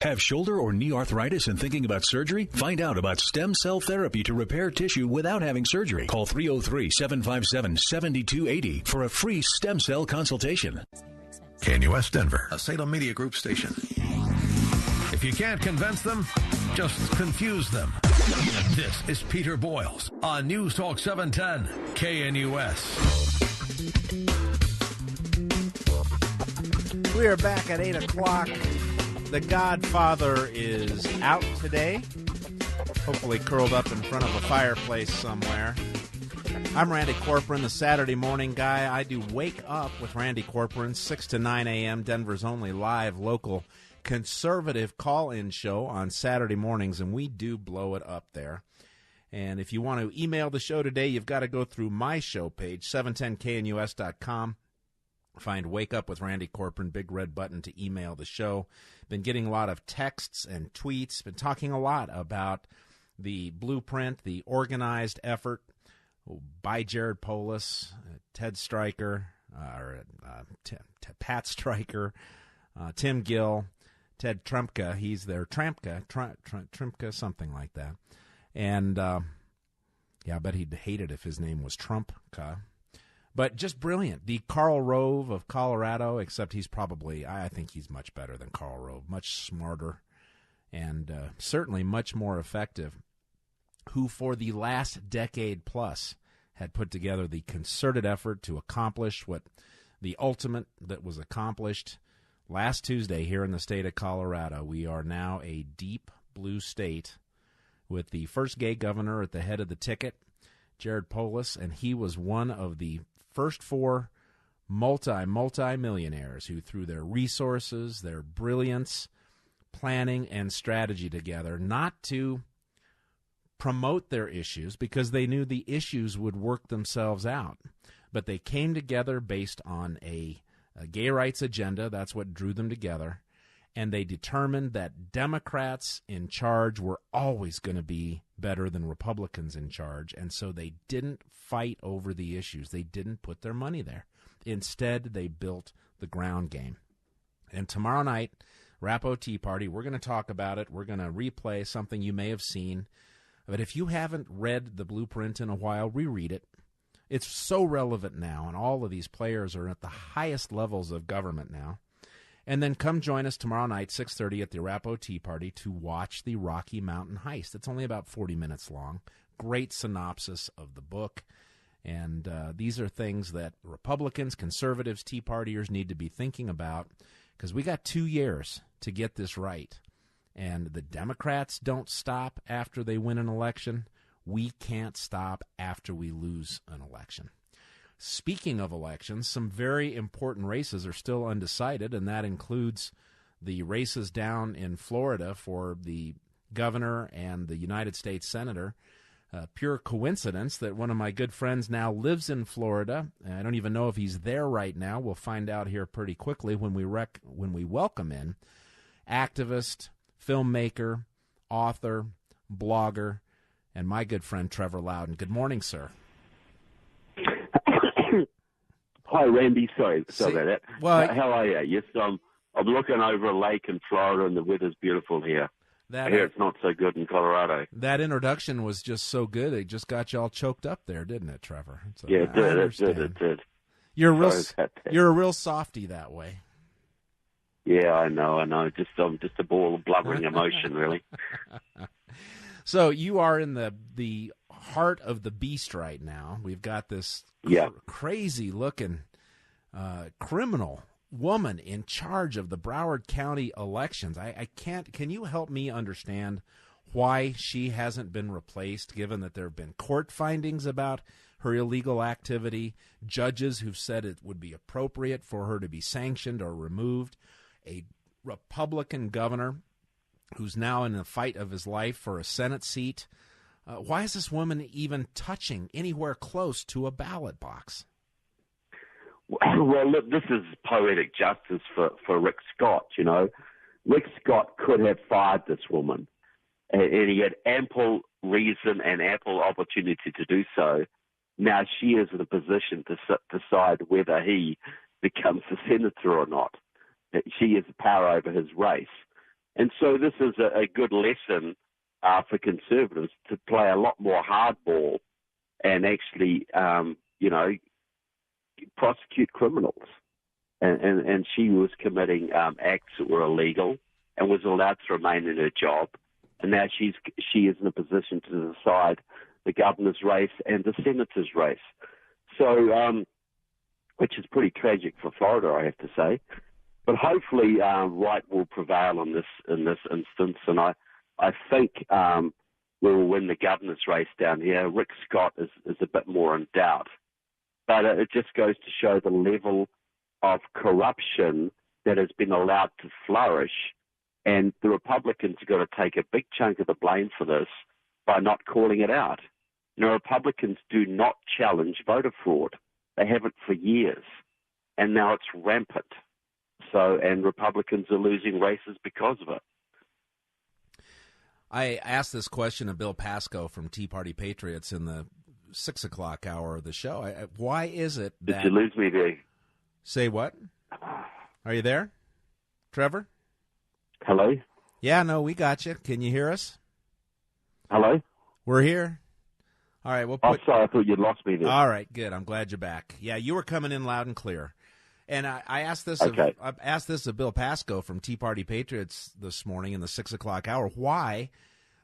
Have shoulder or knee arthritis and thinking about surgery? Find out about stem cell therapy to repair tissue without having surgery. Call 303-757-7280 for a free stem cell consultation. KNUS Denver, a Salem Media Group station. If you can't convince them, just confuse them. This is Peter Boyles on News Talk 710 KNUS. We are back at 8 o'clock. The Godfather is out today, hopefully curled up in front of a fireplace somewhere. I'm Randy Corporon, the Saturday morning guy. I do Wake Up with Randy Corporon, 6 to 9 a.m., Denver's only live local conservative call-in show on Saturday mornings, and we do blow it up there. And if you want to email the show today, you've got to go through my show page, 710knus.com. Find Wake Up with Randy Corporon, big red button to email the show. Been getting a lot of texts and tweets. Been talking a lot about the blueprint, the organized effort by Jared Polis, Ted Stryker, Pat Stryker, Tim Gill, Ted Trumpka. He's there, Trumpka, something like that. And I bet he'd hate it if his name was Trumpka. But just brilliant. The Karl Rove of Colorado, except he's probably, I think he's much better than Karl Rove, much smarter and certainly much more effective, who for the last decade plus had put together the concerted effort to accomplish what the ultimate that was accomplished last Tuesday here in the state of Colorado. We are now a deep blue state with the first gay governor at the head of the ticket, Jared Polis, and he was one of the first four multi-millionaires who, through their resources, their brilliance, planning, and strategy together, not to promote their issues because they knew the issues would work themselves out, but they came together based on a gay rights agenda. That's what drew them together, and they determined that Democrats in charge were always going to be better than Republicans in charge, and so they didn't fight over the issues. They didn't put their money there. Instead, they built the ground game. And tomorrow night, Rapo Tea Party, we're going to talk about it. We're going to replay something you may have seen. But if you haven't read the blueprint in a while, reread it. It's so relevant now, and all of these players are at the highest levels of government now. And then come join us tomorrow night, 6:30 at the Arapahoe Tea Party to watch the Rocky Mountain Heist. It's only about 40 minutes long. Great synopsis of the book. And these are things that Republicans, conservatives, Tea Partiers need to be thinking about because we got 2 years to get this right. And the Democrats don't stop after they win an election. We can't stop after we lose an election. Speaking of elections, some very important races are still undecided, and that includes the races down in Florida for the governor and the United States senator. Pure coincidence that one of my good friends now lives in Florida. I don't even know if he's there right now. We'll find out here pretty quickly when we welcome in activist, filmmaker, author, blogger, and my good friend Trevor Loudon. Good morning, sir. Hi, Randy. Sorry about that. Well, how are you? Yes, I'm looking over a lake in Florida, and the weather's beautiful here. I hear it's not so good in Colorado. That introduction was just so good; it just got you all choked up there, didn't it, Trevor? So, yeah, it did. You're a real softy that way. Yeah, I know. I'm just a ball of blubbering emotion, really. So you are in the heart of the beast right now. We've got this crazy-looking criminal woman in charge of the Broward County elections. I can't. Can you help me understand why she hasn't been replaced, given that there have been court findings about her illegal activity, judges who've said it would be appropriate for her to be sanctioned or removed, a Republican governor who's now in the fight of his life for a Senate seat? Why is this woman even touching anywhere close to a ballot box? Well, look, this is poetic justice for Rick Scott, you know. Rick Scott could have fired this woman, and he had ample reason and ample opportunity to do so. Now she is in a position to decide whether he becomes a senator or not. She has power over his race. And so this is a good lesson for Conservatives to play a lot more hardball and actually, prosecute criminals. And she was committing acts that were illegal and was allowed to remain in her job. And now she is in a position to decide the governor's race and the senator's race. So, which is pretty tragic for Florida, I have to say. But hopefully, right will prevail in this instance, and I think we will win the governor's race down here. Rick Scott is a bit more in doubt, but it just goes to show the level of corruption that has been allowed to flourish, and the Republicans have got to take a big chunk of the blame for this by not calling it out. Republicans do not challenge voter fraud. They haven't for years, and now it's rampant. So, and Republicans are losing races because of it. I asked this question of Bill Pasco from Tea Party Patriots in the 6 o'clock hour of the show. Why is it that... Did you lose me there? Say what? Are you there, Trevor? Hello? Yeah, no, we got you. Can you hear us? Hello? We're here. All right, Oh, sorry, I thought you'd lost me there. All right, good. I'm glad you're back. Yeah, you were coming in loud and clear. And I asked this of Bill Pasco from Tea Party Patriots this morning in the 6 o'clock hour. Why,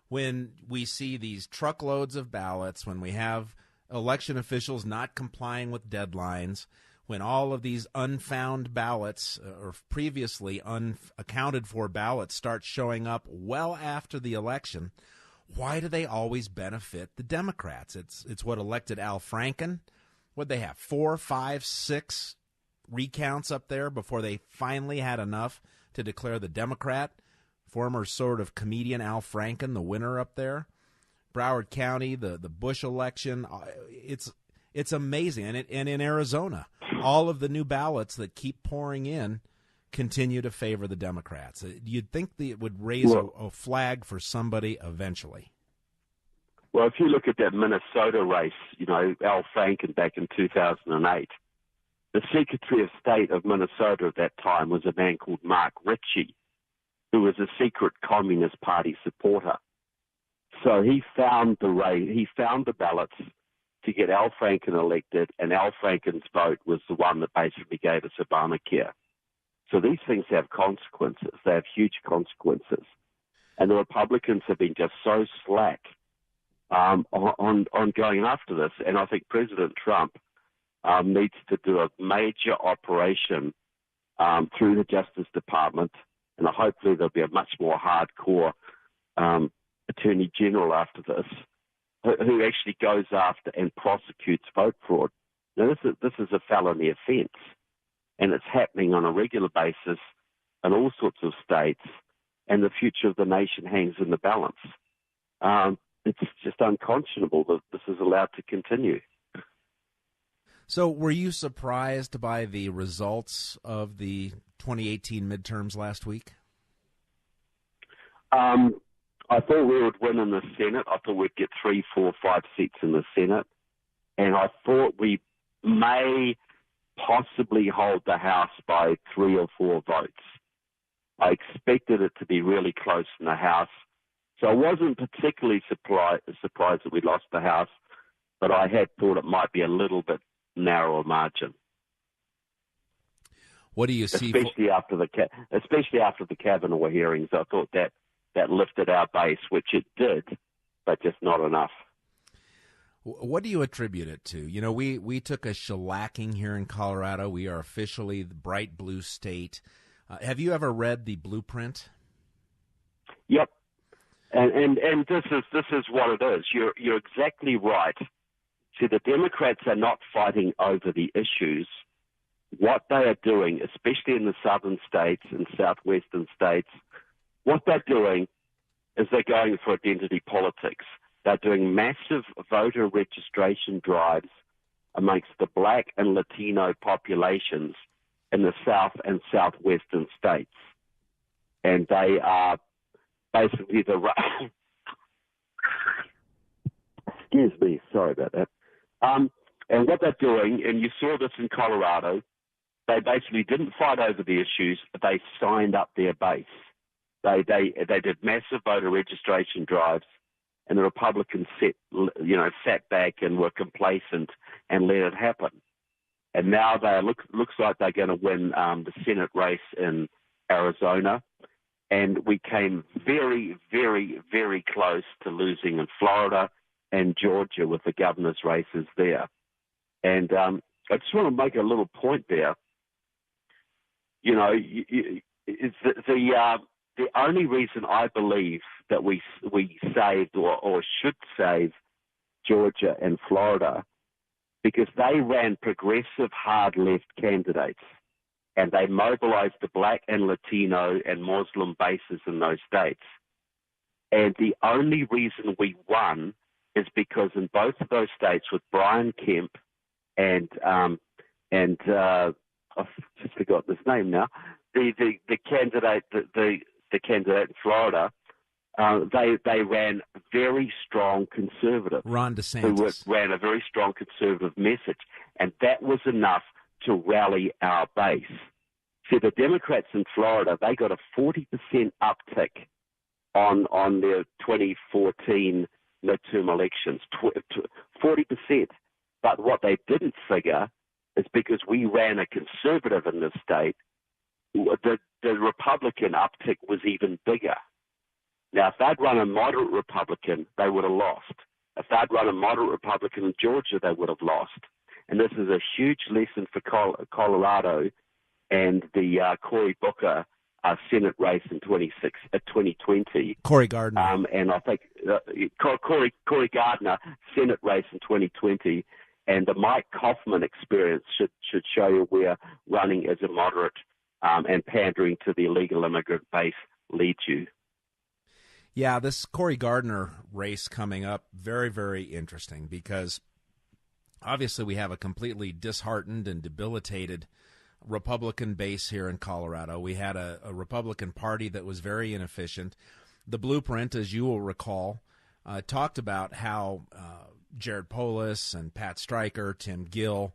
when we see these truckloads of ballots, when we have election officials not complying with deadlines, when all of these unfound ballots or previously unaccounted for ballots start showing up well after the election, why do they always benefit the Democrats? It's what elected Al Franken. What'd they have, 4, 5, 6 recounts up there before they finally had enough to declare the Democrat, former sort of comedian Al Franken, the winner up there. Broward County, the Bush election, it's amazing. And in Arizona, all of the new ballots that keep pouring in continue to favor the Democrats. You'd think it would raise a flag for somebody eventually. Well, if you look at that Minnesota race, Al Franken back in 2008, the Secretary of State of Minnesota at that time was a man called Mark Ritchie, who was a secret Communist Party supporter. So he found the ballots to get Al Franken elected, and Al Franken's vote was the one that basically gave us Obamacare. So these things have consequences. They have huge consequences. And the Republicans have been just so slack on going after this. And I think President Trump needs to do a major operation through the Justice Department, and hopefully there'll be a much more hardcore Attorney General after this, who actually goes after and prosecutes vote fraud. Now, this is a felony offence, and it's happening on a regular basis in all sorts of states, and the future of the nation hangs in the balance. It's just unconscionable that this is allowed to continue. So were you surprised by the results of the 2018 midterms last week? I thought we would win in the Senate. I thought we'd get 3, 4, 5 seats in the Senate. And I thought we may possibly hold the House by 3 or 4 votes. I expected it to be really close in the House. So I wasn't particularly surprised that we lost the House, but I had thought it might be a little bit narrower margin. What do you see? Especially after the Kavanaugh hearings, I thought that lifted our base, which it did, but just not enough. What do you attribute it to? We took a shellacking here in Colorado. We are officially the bright blue state. Have you ever read the Blueprint? Yep, and this is what it is. You're exactly right. See, the Democrats are not fighting over the issues. What they are doing, especially in the southern states and southwestern states, what they're doing is they're going for identity politics. They're doing massive voter registration drives amongst the black and Latino populations in the south and southwestern states. And they are basically excuse me, sorry about that. And what they're doing, and you saw this in Colorado, they basically didn't fight over the issues, but they signed up their base. They did massive voter registration drives, and the Republicans sat back and were complacent and let it happen. And now looks like they're going to win the Senate race in Arizona, and we came very, very, very close to losing in Florida and Georgia with the governor's races there. And I just want to make a little point there. You know, it's the only reason I believe that we saved or should save Georgia and Florida, because they ran progressive hard left candidates, and they mobilized the black and Latino and Muslim bases in those states. And the only reason we won is because in both of those states, with Brian Kemp and I've just forgotten his name now, the candidate the candidate in Florida, they ran very strong conservative. Ron DeSantis. Who ran a very strong conservative message, and that was enough to rally our base. See, the Democrats in Florida, they got a 40% uptick on their 2014 midterm elections, 40%. But what they didn't figure is because we ran a conservative in this state, the Republican uptick was even bigger. Now, if they'd run a moderate Republican, they would have lost. If they'd run a moderate Republican in Georgia, they would have lost. And this is a huge lesson for Colorado and the Cory Booker Senate race in 2020. Cory Gardner. And I think Cory Gardner Senate race in 2020. And the Mike Kaufman experience should show you where running as a moderate and pandering to the illegal immigrant base leads you. Yeah, this Cory Gardner race coming up, very, very interesting, because obviously we have a completely disheartened and debilitated Republican base here in Colorado. We had a Republican Party that was very inefficient. The blueprint, as you will recall, talked about how Jared Polis and Pat Stryker, Tim Gill,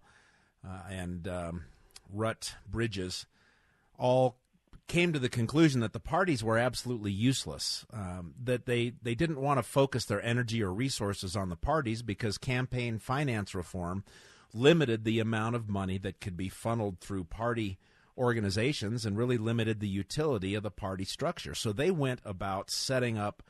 and Rut Bridges all came to the conclusion that the parties were absolutely useless, that they didn't want to focus their energy or resources on the parties because campaign finance reform limited the amount of money that could be funneled through party organizations and really limited the utility of the party structure. So they went about setting up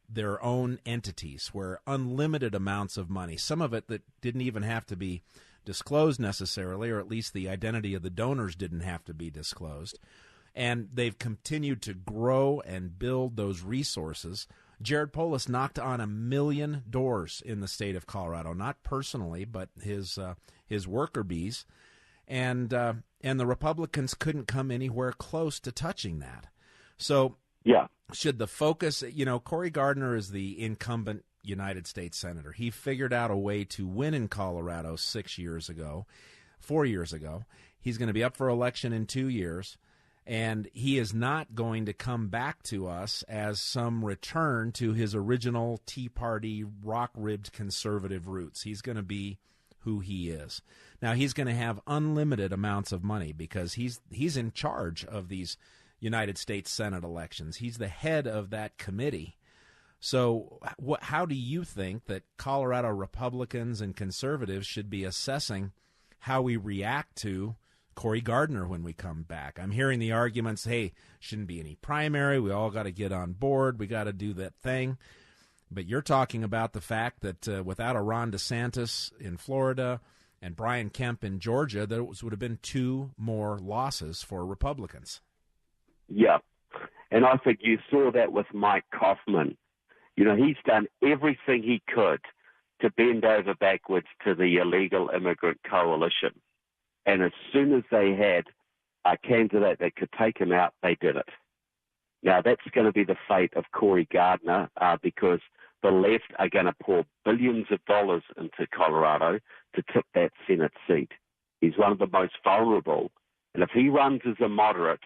their own entities where unlimited amounts of money, some of it that didn't even have to be disclosed necessarily, or at least the identity of the donors didn't have to be disclosed. And they've continued to grow and build those resources. Jared Polis knocked on 1 million doors in the state of Colorado, not personally, but his worker bees, and the Republicans couldn't come anywhere close to touching that. So, yeah, should the focus? Cory Gardner is the incumbent United States Senator. He figured out a way to win in Colorado 4 years ago. He's going to be up for election in 2 years. And he is not going to come back to us as some return to his original Tea Party rock-ribbed conservative roots. He's going to be who he is. Now, he's going to have unlimited amounts of money because he's in charge of these United States Senate elections. He's the head of that committee. So how do you think that Colorado Republicans and conservatives should be assessing how we react to Cory Gardner when we come back? I'm hearing the arguments, hey, shouldn't be any primary. We all got to get on board. We got to do that thing. But you're talking about the fact that without a Ron DeSantis in Florida and Brian Kemp in Georgia, there would have been 2 more losses for Republicans. Yeah, and I think you saw that with Mike Kaufman. He's done everything he could to bend over backwards to the illegal immigrant coalition. And as soon as they had a candidate that could take him out, they did it. Now, that's going to be the fate of Cory Gardner because the left are going to pour billions of dollars into Colorado to tip that Senate seat. He's one of the most vulnerable. And if he runs as a moderate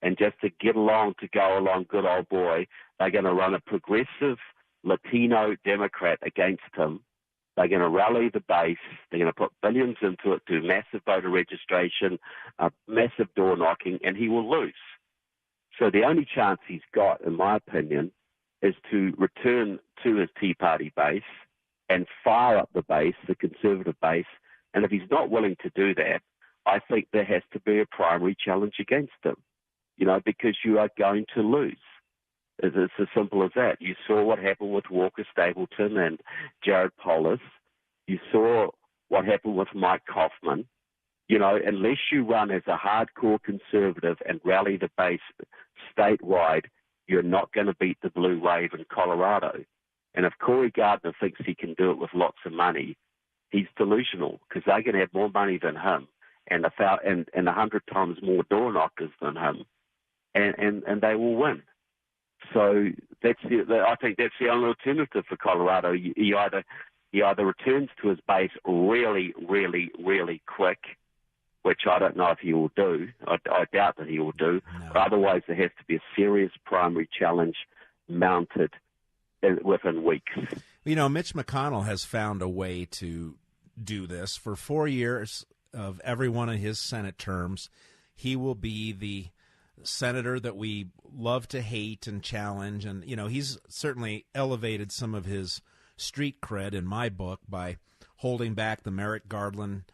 and just to get along, to go along, good old boy, they're going to run a progressive Latino Democrat against him. They're going to rally the base. They're going to put billions into it, do massive voter registration, massive door knocking, and he will lose. So the only chance he's got, in my opinion, is to return to his Tea Party base and fire up the base, the Conservative base. And if he's not willing to do that, I think there has to be a primary challenge against him, because you are going to lose. It's as simple as that. You saw what happened with Walker Stapleton and Jared Polis. You saw what happened with Mike Kaufman. Unless you run as a hardcore conservative and rally the base statewide, you're not going to beat the blue wave in Colorado. And if Corey Gardner thinks he can do it with lots of money, he's delusional, because they're going to have more money than him and 100 times more door knockers than him, and they will win. So I think that's the only alternative for Colorado. He either returns to his base really, really, really quick, which I don't know if he will do. I doubt that he will do. No. But otherwise, there has to be a serious primary challenge mounted within weeks. Mitch McConnell has found a way to do this. For 4 years of every one of his Senate terms, he will be the senator that we love to hate and challenge. And, he's certainly elevated some of his street cred in my book by holding back the Merrick Garland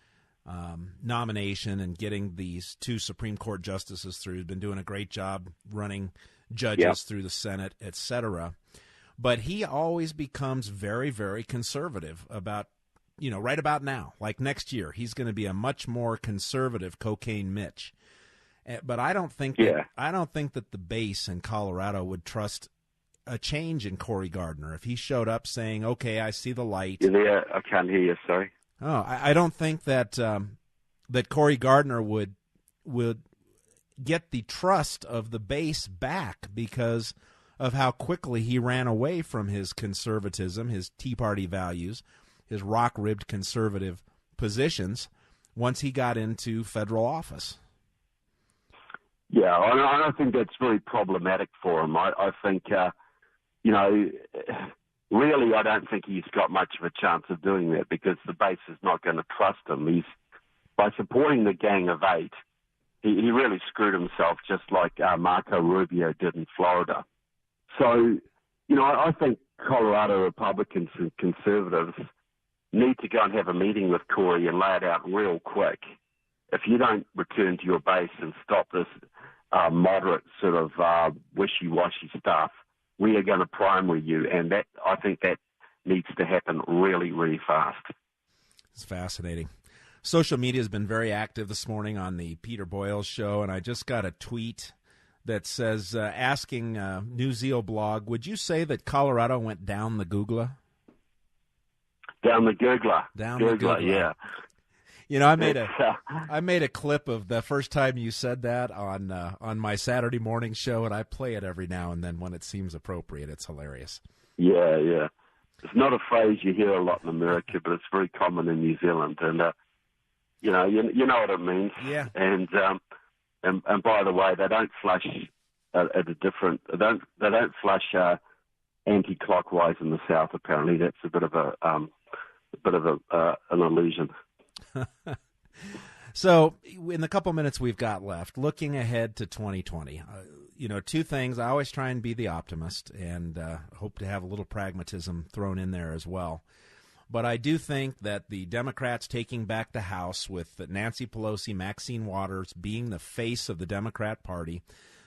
nomination and getting these 2 Supreme Court justices through. He's been doing a great job running judges through the Senate, etc. But he always becomes very, very conservative about, right about now, like next year, he's going to be a much more conservative Cocaine Mitch. But I don't think that the base in Colorado would trust a change in Corey Gardner if he showed up saying, "Okay, I see the light." You're there. I can't hear you. Sorry. Oh, I don't think that that Corey Gardner would get the trust of the base back because of how quickly he ran away from his conservatism, his Tea Party values, his rock-ribbed conservative positions once he got into federal office. Yeah, I think that's very problematic for him. I think, really, I don't think he's got much of a chance of doing that because the base is not going to trust him. By supporting the Gang of Eight, he really screwed himself, just like Marco Rubio did in Florida. So, I think Colorado Republicans and conservatives need to go and have a meeting with Corey and lay it out real quick. If you don't return to your base and stop this moderate sort of wishy-washy stuff, we are going to primary you, and I think that needs to happen really, really fast. It's fascinating. Social media has been very active this morning on the Peter Boyles Show, and I just got a tweet that says, asking New Zeal blog, would you say that Colorado went down the Googler? Down the Googler. Down the Googler, yeah. I made a clip of the first time you said that on my Saturday morning show, and I play it every now and then when it seems appropriate. It's hilarious. Yeah. It's not a phrase you hear a lot in America, but it's very common in New Zealand, and you know what it means. Yeah. And by the way, they don't flush at a different. They don't flush anti-clockwise in the south. Apparently, that's a bit of an illusion. So, in the couple minutes we've got left, looking ahead to 2020, 2 things. I always try and be the optimist and hope to have a little pragmatism thrown in there as well. But I do think that the Democrats taking back the House with Nancy Pelosi, Maxine Waters being the face of the Democrat Party,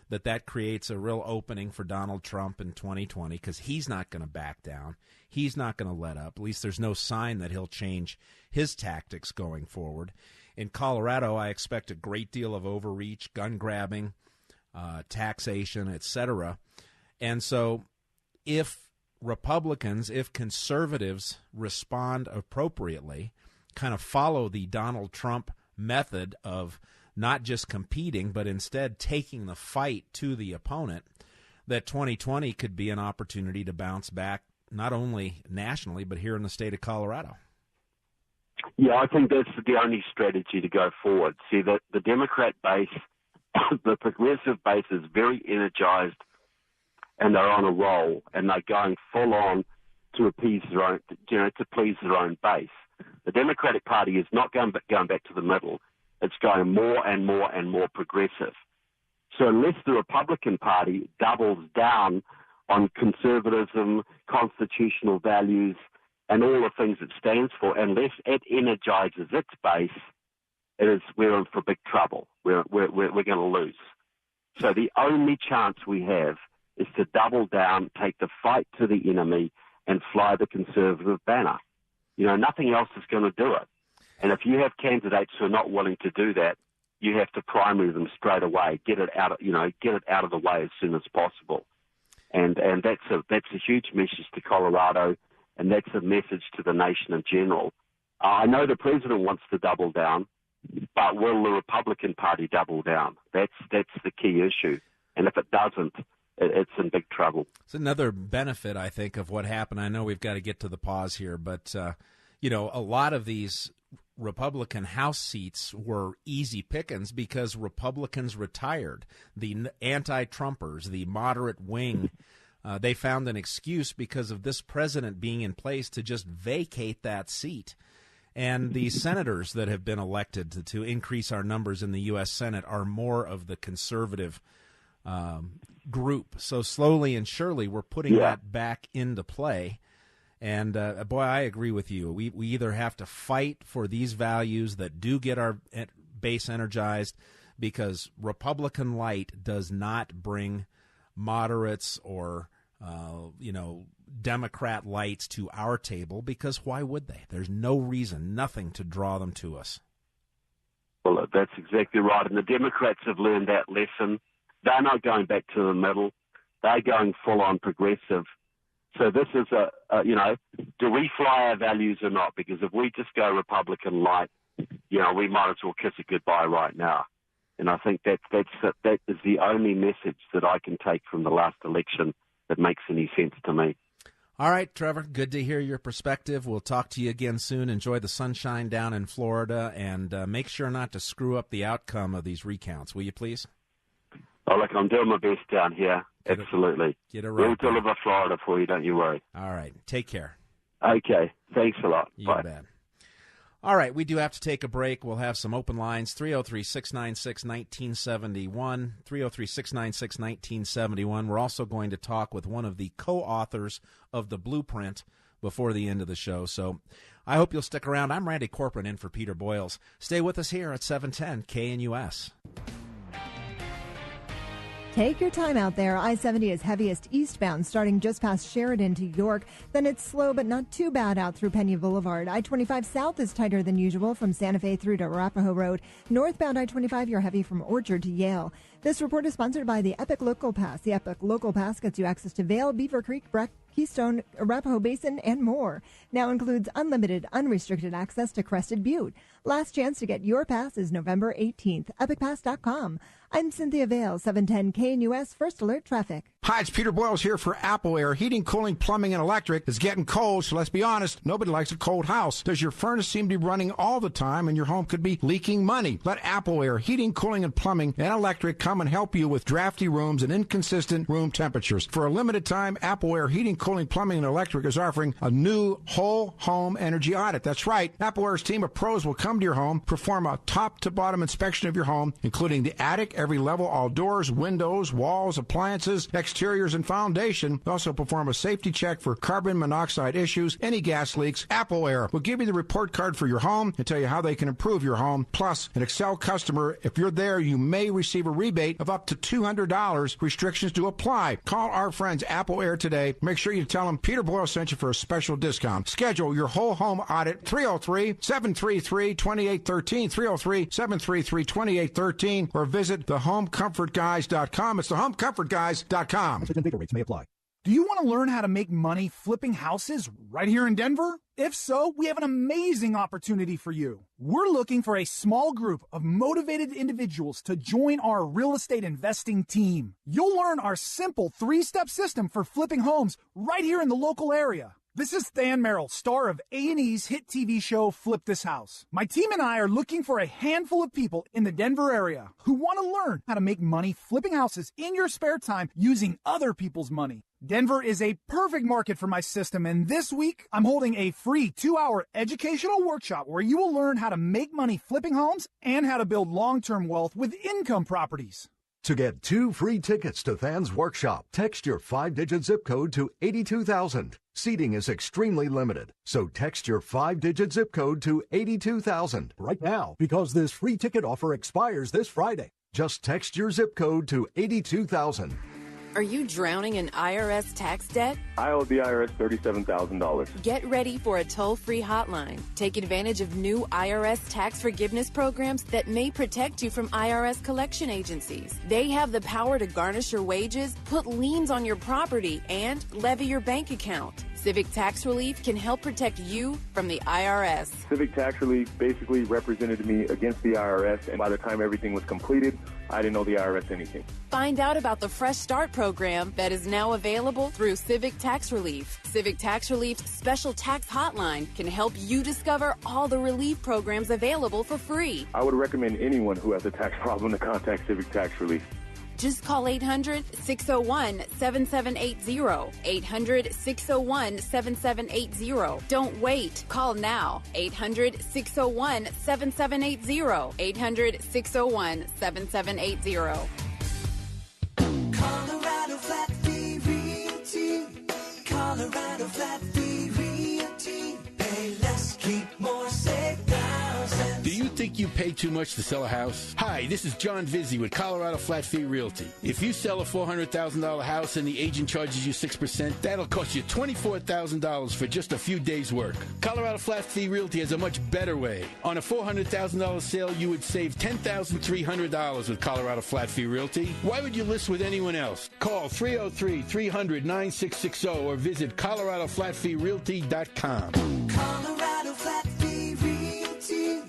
that creates a real opening for Donald Trump in 2020 because he's not going to back down. He's not going to let up. At least there's no sign that he'll change his tactics going forward. In Colorado, I expect a great deal of overreach, gun grabbing, taxation, etc. And so if Republicans, if conservatives respond appropriately, kind of follow the Donald Trump method of not just competing, but instead taking the fight to the opponent, that 2020 could be an opportunity to bounce back, not only nationally, but here in the state of Colorado. Yeah, I think that's the only strategy to go forward. See, the Democrat base, the progressive base is very energized, and they're on a roll, and they're going full on to appease their own, to please their own base. The Democratic Party is not going back to the middle. It's going more and more and more progressive. So unless the Republican Party doubles down on conservatism, constitutional values, and all the things it stands for, unless it energizes its base, we're in for big trouble. We're going to lose. So the only chance we have is to double down, take the fight to the enemy, and fly the conservative banner. Nothing else is going to do it. And if you have candidates who are not willing to do that, you have to primary them straight away. Get it out of the way as soon as possible. And that's a huge message to Colorado, and that's a message to the nation in general. I know the president wants to double down, but will the Republican Party double down? That's the key issue. And if it doesn't, it's in big trouble. It's another benefit, I think, of what happened. I know we've got to get to the pause here, but a lot of these Republican House seats were easy pickings because Republicans retired. The anti-Trumpers, the moderate wing, they found an excuse because of this president being in place to just vacate that seat. And the senators that have been elected to increase our numbers in the U.S. Senate are more of the conservative group. So slowly and surely we're putting that back into play. And, boy, I agree with you. We either have to fight for these values that do get our base energized, because Republican light does not bring moderates or, Democrat lights to our table, because why would they? There's no reason, nothing to draw them to us. Well, that's exactly right. And the Democrats have learned that lesson. They're not going back to the middle. They're going full-on progressive. So this is do we fly our values or not? Because if we just go Republican light, we might as well kiss it goodbye right now. And I think that is the only message that I can take from the last election that makes any sense to me. All right, Trevor, good to hear your perspective. We'll talk to you again soon. Enjoy the sunshine down in Florida, and make sure not to screw up the outcome of these recounts, will you please? Oh, look, I'm doing my best down here. Absolutely. Get it right. We'll deliver Florida for you, don't you worry. All right. Take care. Okay. Thanks a lot. You Bye. bet. All right. We do have to take a break. We'll have some open lines, 303-696-1971, 303-696-1971. We're also going to talk with one of the co-authors of the blueprint before the end of the show. So I hope you'll stick around. I'm Randy Corporon in for Peter Boyles. Stay with us here at 710 KNUS. Take your time out there. I-70 is heaviest eastbound, starting just past Sheridan to York. Then it's slow but not too bad out through Pena Boulevard. I-25 south is tighter than usual from Santa Fe through to Arapahoe Road. Northbound I-25, you're heavy from Orchard to Yale. This report is sponsored by the Epic Local Pass. The Epic Local Pass gets you access to Vail, Beaver Creek, Keystone, Arapahoe Basin, and more. Now includes unlimited, unrestricted access to Crested Butte. Last chance to get your pass is November 18th. EpicPass.com. I'm Cynthia Vail, 710 KNUS First Alert Traffic. Hi, it's Peter Boyles here for Apple Air. Heating, cooling, plumbing, and electric. It's getting cold, so let's be honest, nobody likes a cold house. Does your furnace seem to be running all the time and your home could be leaking money? Let Apple Air Heating, Cooling, and Plumbing and Electric come and help you with drafty rooms and inconsistent room temperatures. For a limited time, Apple Air Heating, Cooling, Plumbing, and Electric is offering a new whole home energy audit. That's right. Apple Air's team of pros will come to your home, perform a top-to-bottom inspection of your home, including the attic, every level, all doors, windows, walls, appliances, exteriors, and foundation. They also perform a safety check for carbon monoxide issues, any gas leaks. Apple Air will give you the report card for your home and tell you how they can improve your home. Plus, an Excel customer, if you're there, you may receive a rebate of up to $200. Restrictions do apply. Call our friends Apple Air today. Make sure you tell them Peter Boyle sent you for a special discount. Schedule your whole home audit, 303-733-2813, 303-733-2813, or visit thehomecomfortguys.com. It's thehomecomfortguys.com. Rates may apply. Do you want to learn how to make money flipping houses right here in Denver? If so, we have an amazing opportunity for you. We're looking for a small group of motivated individuals to join our real estate investing team. You'll learn our simple 3-step system for flipping homes right here in the local area. This is Than Merrill, star of A&E's hit TV show Flip This House. My team and I are looking for a handful of people in the Denver area who want to learn how to make money flipping houses in your spare time using other people's money. Denver is a perfect market for my system, and this week I'm holding a free 2-hour educational workshop where you will learn how to make money flipping homes and how to build long-term wealth with income properties. To get 2 free tickets to Than's workshop, text your 5-digit zip code to 82,000. Seating is extremely limited, so text your 5-digit zip code to 82,000 right now, because this free ticket offer expires this Friday. Just text your zip code to 82,000. Are you drowning in IRS tax debt? I owe the IRS $37,000. Get ready for a toll-free hotline. Take advantage of new IRS tax forgiveness programs that may protect you from IRS collection agencies. They have the power to garnish your wages, put liens on your property, and levy your bank account. Civic Tax Relief can help protect you from the IRS. Civic Tax Relief basically represented me against the IRS, and by the time everything was completed, I didn't owe the IRS anything. Find out about the Fresh Start program that is now available through Civic Tax Relief. Civic Tax Relief's special tax hotline can help you discover all the relief programs available for free. I would recommend anyone who has a tax problem to contact Civic Tax Relief. Just call 800-601-7780. 800-601-7780. Don't wait. Call now. 800-601-7780. 800-601-7780. Colorado Flat Fee Realty. Colorado Flat Fee Realty. Pay less, keep more, save thousands. Do you think you pay too much to sell a house? Hi, this is John Vizzi with Colorado Flat Fee Realty. If you sell a $400,000 house and the agent charges you 6%, that'll cost you $24,000 for just a few days' work. Colorado Flat Fee Realty has a much better way. On a $400,000 sale, you would save $10,300 with Colorado Flat Fee Realty. Why would you list with anyone else? Call 303-300-9660 or visit ColoradoFlatFeeRealty.com. Colorado Flat Fee Realty.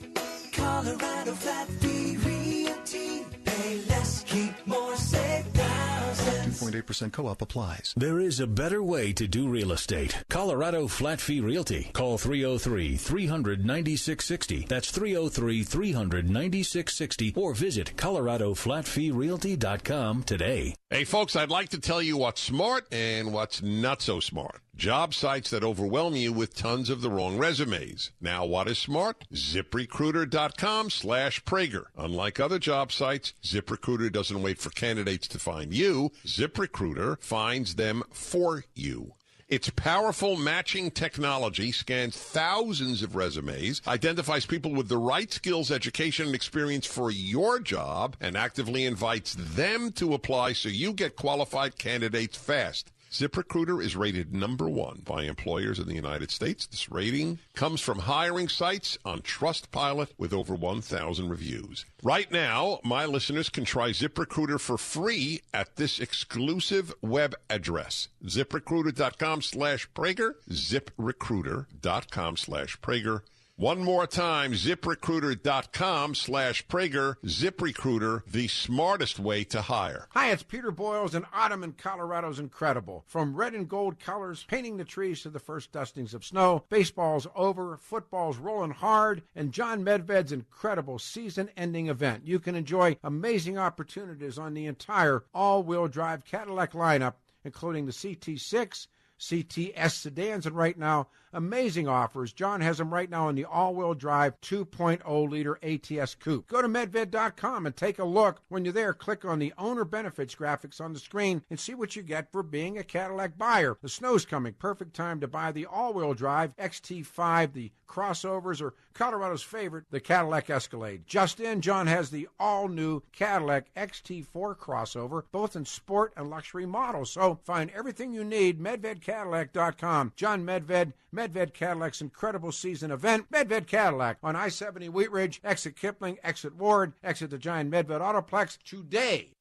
Colorado Flat Fee Realty. Pay less, keep more, save thousands. 2.8% co-op applies. There is a better way to do real estate. Colorado Flat Fee Realty. Call 303-300-9660. That's 303-300-9660 or visit ColoradoFlatFeeRealty.com today. Hey, folks, I'd like to tell you what's smart and what's not so smart. Job sites that overwhelm you with tons of the wrong resumes. Now, what is smart? ZipRecruiter.com/Prager. Unlike other job sites, ZipRecruiter doesn't wait for candidates to find you. ZipRecruiter finds them for you. Its powerful matching technology scans thousands of resumes, identifies people with the right skills, education, and experience for your job, and actively invites them to apply so you get qualified candidates fast. ZipRecruiter is rated #1 by employers in the United States. This rating comes from hiring sites on Trustpilot with over 1,000 reviews. Right now, my listeners can try ZipRecruiter for free at this exclusive web address, ZipRecruiter.com/Prager, ZipRecruiter.com/Prager. One more time, ZipRecruiter.com/Prager. ZipRecruiter, the smartest way to hire. Hi, it's Peter Boyles, and autumn in Colorado's incredible. From red and gold colors painting the trees to the first dustings of snow, baseball's over, football's rolling hard, and John Medved's incredible season-ending event. You can enjoy amazing opportunities on the entire all-wheel drive Cadillac lineup, including the CT6, CTS sedans, and right now, amazing offers. John has them right now in the all-wheel drive 2.0-liter ATS coupe. Go to Medved.com and take a look. When you're there, click on the owner benefits graphics on the screen and see what you get for being a Cadillac buyer. The snow's coming. Perfect time to buy the all-wheel drive XT5, the crossovers, or Colorado's favorite, the Cadillac Escalade. Just in, John has the all-new Cadillac XT4 crossover, both in sport and luxury models. So find everything you need, MedvedCadillac.com. John Medved, Medved Cadillac's incredible season event. Medved Cadillac on I-70 Wheat Ridge, exit Kipling, exit Ward, exit the giant Medved Autoplex today.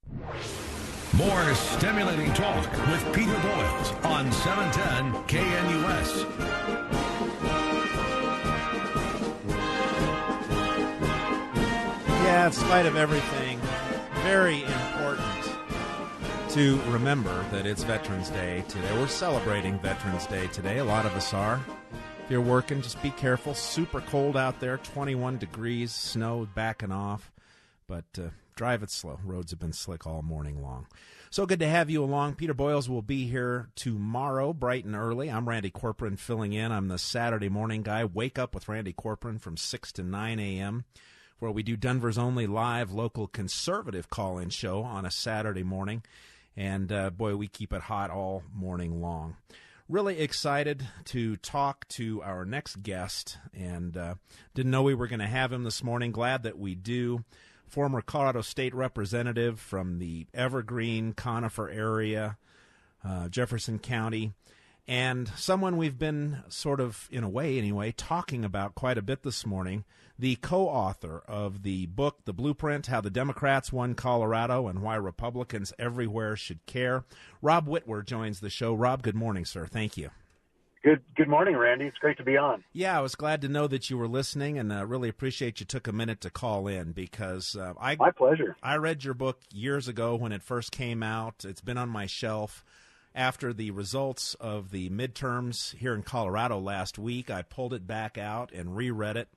More stimulating talk with Peter Boyles on 710 KNUS. Yeah, in spite of everything, very important to remember that it's Veterans Day today. We're celebrating Veterans Day today. A lot of us are. If you're working, just be careful. Super cold out there, 21 degrees, snow backing off. But drive it slow. Roads have been slick all morning long. So good to have you along. Peter Boyles will be here tomorrow, bright and early. I'm Randy Corporon filling in. I'm the Saturday morning guy. Wake up with Randy Corporon from 6 to 9 a.m. where we do Denver's only live local conservative call-in show on a Saturday morning. And, boy, we keep it hot all morning long. Really excited to talk to our next guest, and didn't know we were going to have him this morning. Glad that we do. Former Colorado State Representative from the Evergreen, Conifer area, Jefferson County, and someone we've been sort of, in a way anyway, talking about quite a bit this morning, the co-author of the book, The Blueprint, How the Democrats Won Colorado and Why Republicans Everywhere Should Care. Rob Whitwer joins the show. Rob, good morning, sir. Thank you. Good morning, Randy. It's great to be on. Yeah, I was glad to know that you were listening, and really appreciate you took a minute to call in because my pleasure. I read your book years ago when it first came out. It's been on my shelf. After the results of the midterms here in Colorado last week, I pulled it back out and reread it.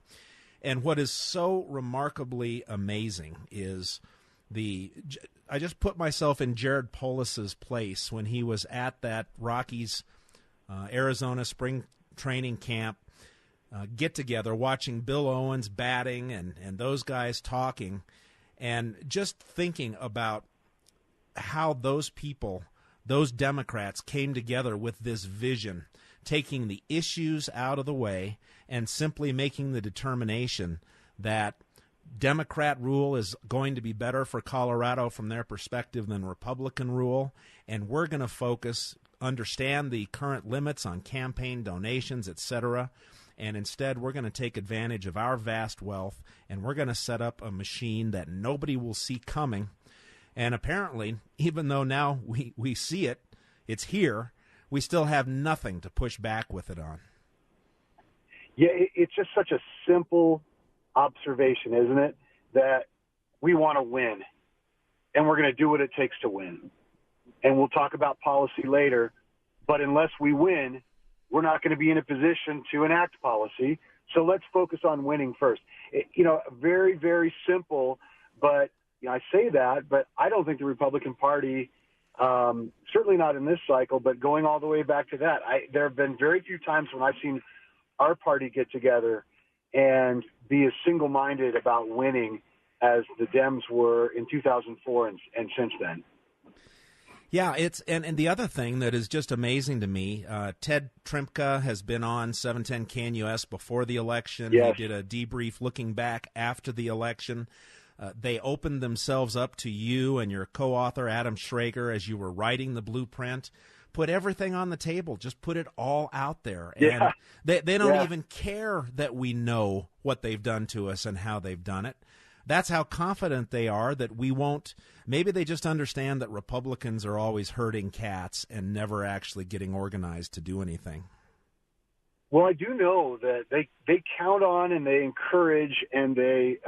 And what is so remarkably amazing is I just put myself in Jared Polis's place when he was at that Rockies, Arizona spring training camp get-together, watching Bill Owens batting and those guys talking, and just thinking about how those people, those Democrats, came together with this vision, taking the issues out of the way and simply making the determination that Democrat rule is going to be better for Colorado from their perspective than Republican rule, and we're going to focus, understand the current limits on campaign donations, etc., and instead we're going to take advantage of our vast wealth, and we're going to set up a machine that nobody will see coming. And apparently, even though now we see it, it's here, we still have nothing to push back with it on. Yeah, it's just such a simple observation, isn't it? That we want to win, and we're going to do what it takes to win. And we'll talk about policy later, but unless we win, we're not going to be in a position to enact policy. So let's focus on winning first. Very, very simple, but I say that, but I don't think the Republican Party, certainly not in this cycle, but going all the way back to that, there have been very few times when I've seen our party get together and be as single-minded about winning as the Dems were in 2004 and since then. Yeah, and the other thing that is just amazing to me, Ted Trimka has been on 710 KNUS before the election. Yes. He did a debrief looking back after the election. They opened themselves up to you and your co-author, Adam Schrager, as you were writing the blueprint. Put everything on the table. Just put it all out there. Yeah. And they don't even care that we know what they've done to us and how they've done it. That's how confident they are that we won't. Maybe they just understand that Republicans are always herding cats and never actually getting organized to do anything. Well, I do know that they count on and they encourage and they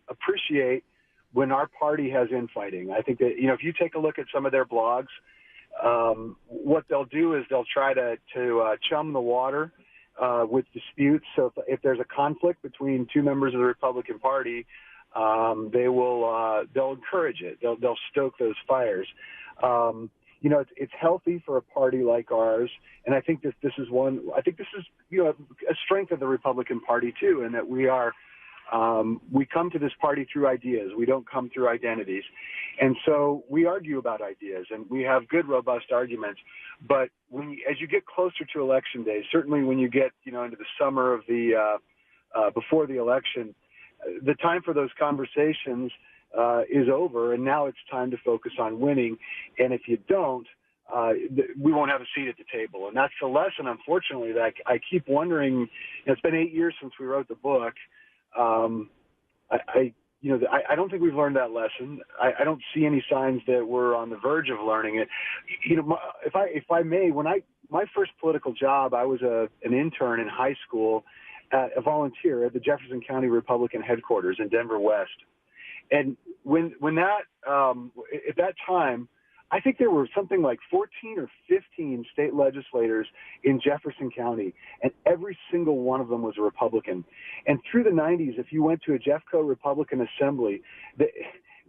appreciate when our party has infighting. I think that, if you take a look at some of their blogs, what they'll do is they'll try to chum the water with disputes. So if there's a conflict between two members of the Republican Party, they'll encourage it. They'll stoke those fires. It's healthy for a party like ours, and I think this is a strength of the Republican Party too, in that we come to this party through ideas. We don't come through identities, and so we argue about ideas, and we have good, robust arguments. But as you get closer to election day, certainly when you get into the summer of the before the election, the time for those conversations is over, and now it's time to focus on winning. And if you don't, we won't have a seat at the table. And that's the lesson, unfortunately, that I keep wondering. It's been 8 years since we wrote the book. I don't think we've learned that lesson. I don't see any signs that we're on the verge of learning it. If I may, my first political job, I was an intern in high school, a volunteer at the Jefferson County Republican headquarters in Denver West. And when that at that time, I think there were something like 14 or 15 state legislators in Jefferson County, and every single one of them was a Republican. And through the 90s, if you went to a Jeffco Republican assembly,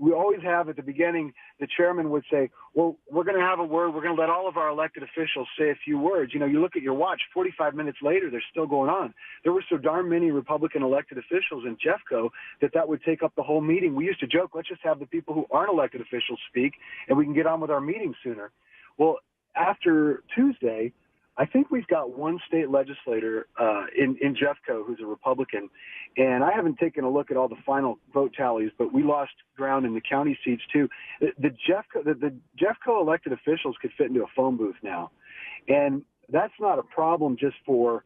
we always have at the beginning, the chairman would say, well, we're going to have a word. We're going to let all of our elected officials say a few words. You know, you look at your watch, 45 minutes later, they're still going on. There were so darn many Republican elected officials in Jeffco that would take up the whole meeting. We used to joke, let's just have the people who aren't elected officials speak, and we can get on with our meeting sooner. Well, after Tuesday, I think we've got one state legislator in Jeffco who's a Republican, and I haven't taken a look at all the final vote tallies, but we lost ground in the county seats too. The Jeffco elected officials could fit into a phone booth now, and that's not a problem just for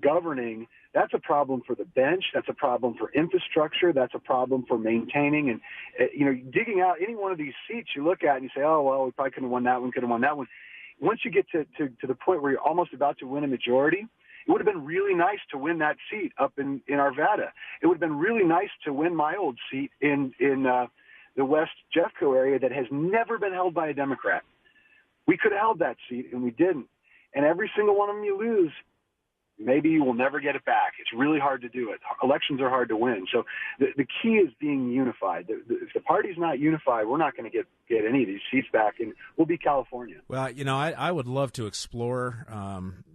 governing. That's a problem for the bench. That's a problem for infrastructure. That's a problem for maintaining and digging out any one of these seats. You look at and you say, oh well, we probably could have won that one. Could have won that one. Once you get to the point where you're almost about to win a majority, it would have been really nice to win that seat up in Arvada. It would have been really nice to win my old seat in the West Jeffco area that has never been held by a Democrat. We could have held that seat, and we didn't. And every single one of them you lose, maybe you will never get it back. It's really hard to do it. Elections are hard to win. So the key is being unified. If the party's not unified, we're not going to get any of these seats back, and we'll be California. Well, I would love to explore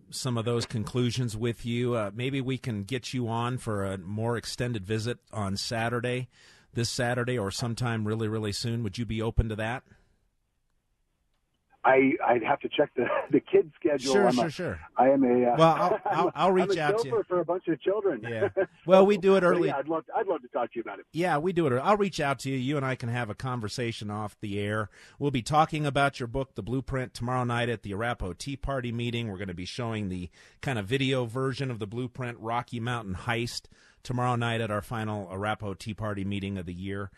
some of those conclusions with you. Maybe we can get you on for a more extended visit on this Saturday, or sometime really, really soon. Would you be open to that? I'd have to check the kids' schedule. Sure. I am a well. I'll reach out to you for a bunch of children. Yeah. Well, we do it early. Yeah, I'd love to talk to you about it. Yeah, we do it. I'll reach out to you. You and I can have a conversation off the air. We'll be talking about your book, The Blueprint, tomorrow night at the Arapahoe Tea Party meeting. We're going to be showing the kind of video version of the Blueprint Rocky Mountain Heist tomorrow night at our final Arapahoe Tea Party meeting of the year.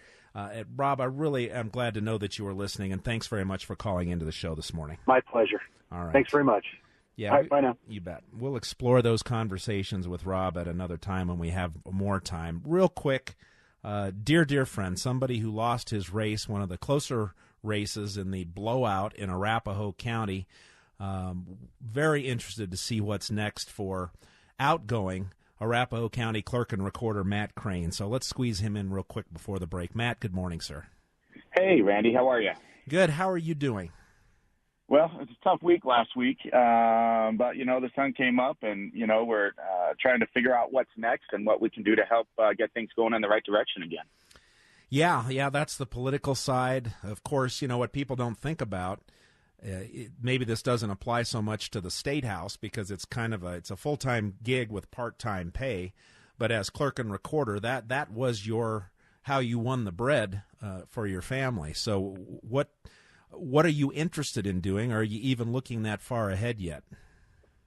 Rob, I really am glad to know that you were listening, and thanks very much for calling into the show this morning. My pleasure. All right. Thanks very much. Yeah. All right, bye now. You bet. We'll explore those conversations with Rob at another time when we have more time. Real quick, dear friend, somebody who lost his race, one of the closer races in the blowout in Arapahoe County, very interested to see what's next for outgoing Arapahoe County Clerk and Recorder Matt Crane. So let's squeeze him in real quick before the break. Matt, good morning, sir. Hey, Randy. How are you? Good. How are you doing? Well, it's a tough week last week, but, the sun came up, and, we're trying to figure out what's next and what we can do to help get things going in the right direction again. Yeah, that's the political side. Of course, what people don't think about, maybe this doesn't apply so much to the State House because it's it's a full-time gig with part-time pay, but as clerk and recorder, that was how you won the bread for your family. So what are you interested in doing? Are you even looking that far ahead yet?